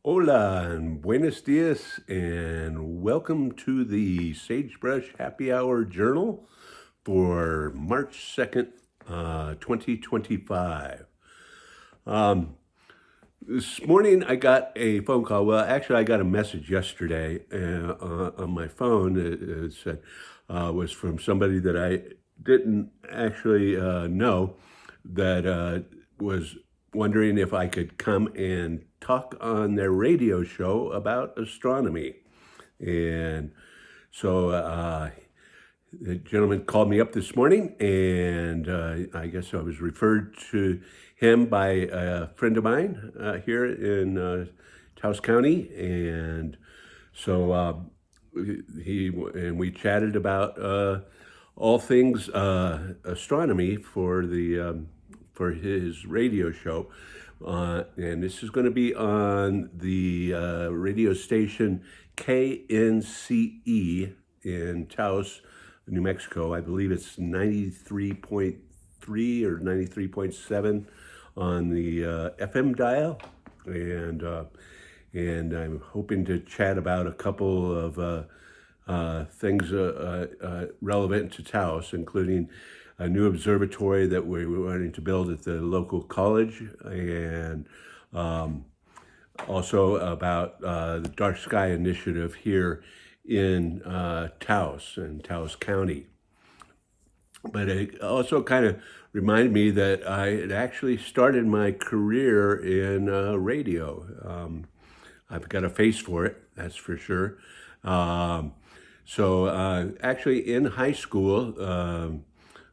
Hola and buenos dias, and welcome to the Sagebrush Happy Hour Journal for March 2nd, 2025. Um, this morning I got a phone call. Well, actually, I got a message yesterday on my phone. It said was from somebody that I didn't actually know that was wondering if I could come and talk on their radio show about astronomy. And so the gentleman called me up this morning, and I guess I was referred to him by a friend of mine here in Taos County, and so we chatted about all things astronomy for his radio show. And this is going to be on the radio station KNCE in Taos, New Mexico. I believe it's 93.3 or 93.7 on the FM dial. And I'm hoping to chat about a couple of things relevant to Taos, including a new observatory that we're wanting to build at the local college, and also about the Dark Sky Initiative here in Taos and Taos County. But it also kind of reminded me that I had actually started my career in radio. I've got a face for it, that's for sure. Actually, in high school,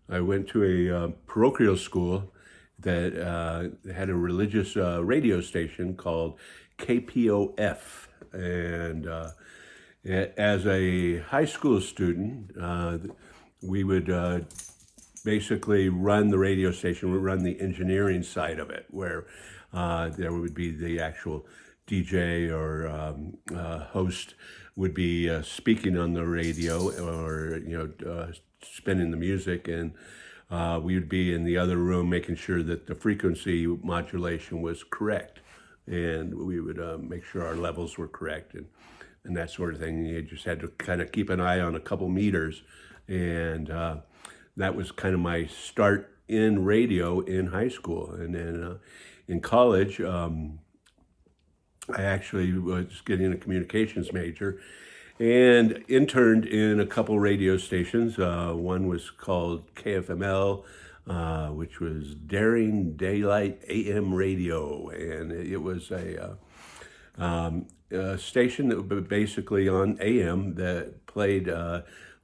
I went to a parochial school that had a religious radio station called KPOF. And as a high school student, we would basically run the radio station. We run the engineering side of it, where there would be the actual DJ or host would be speaking on the radio, or spinning the music, and we would be in the other room making sure that the frequency modulation was correct, and we would make sure our levels were correct, and that sort of thing. You just had to kind of keep an eye on a couple meters, and that was kind of my start in radio in high school. And then in college, I actually was getting a communications major and interned in a couple radio stations. One was called KFML, which was Daring Daylight AM Radio, and it was a station that was basically on AM that played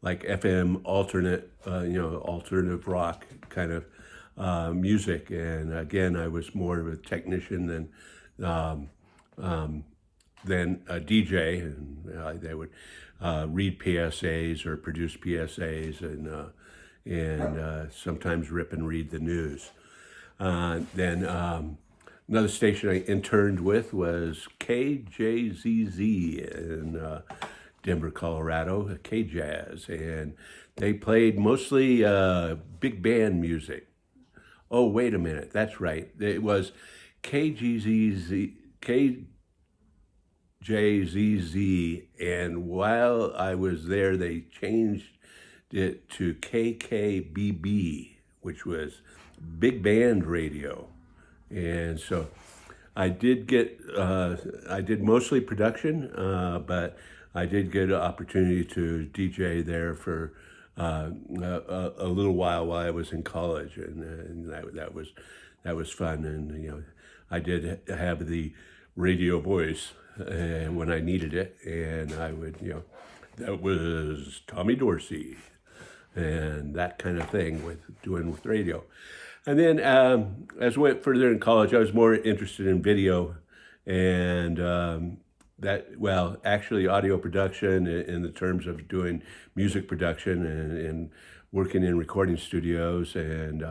like FM alternate, alternative rock kind of music. And again, I was more of a technician than a DJ, and they would read PSAs or produce PSAs, and sometimes rip and read the news. Then another station I interned with was KJZZ in Denver, Colorado, KJazz, and they played mostly big band music. Oh, wait a minute, that's right. It was KGZZ, KJZZ, and while I was there, they changed it to KKBB, which was big band radio. And so I did mostly production, but I did get an opportunity to DJ there for a little while I was in college, and that was fun. And I did have the radio voice when I needed it, and I would that was Tommy Dorsey and that kind of thing with radio. And then as I went further in college, I was more interested in video, and actually audio production in the terms of doing music production, and working in recording studios, and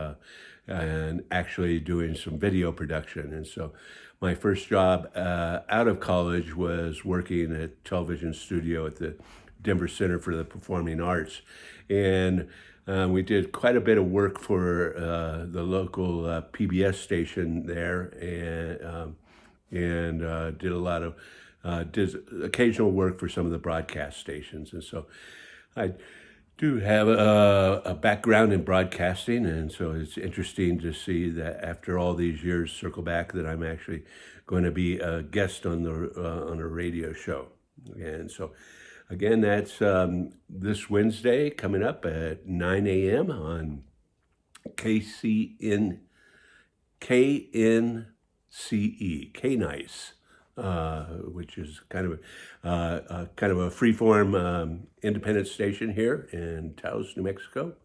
actually doing some video production. And so my first job out of college was working at a television studio at the Denver Center for the Performing Arts. And we did quite a bit of work for the local PBS station there, and and did a lot of did occasional work for some of the broadcast stations. And so I do have a background in broadcasting, and so it's interesting to see that after all these years, circle back, that I'm actually going to be a guest on a radio show. And so, again, that's this Wednesday coming up at 9 a.m. on KCN KNCE, KNICE, which is kind of a freeform independent station here in Taos, New Mexico.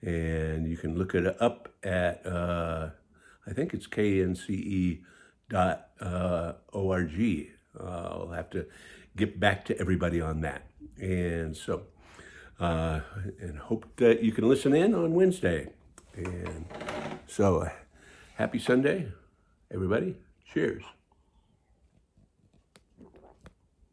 And you can look it up at I think it's knce.org. I'll have to get back to everybody on that. And so, and hope that you can listen in on Wednesday. And so, happy Sunday, everybody. Cheers.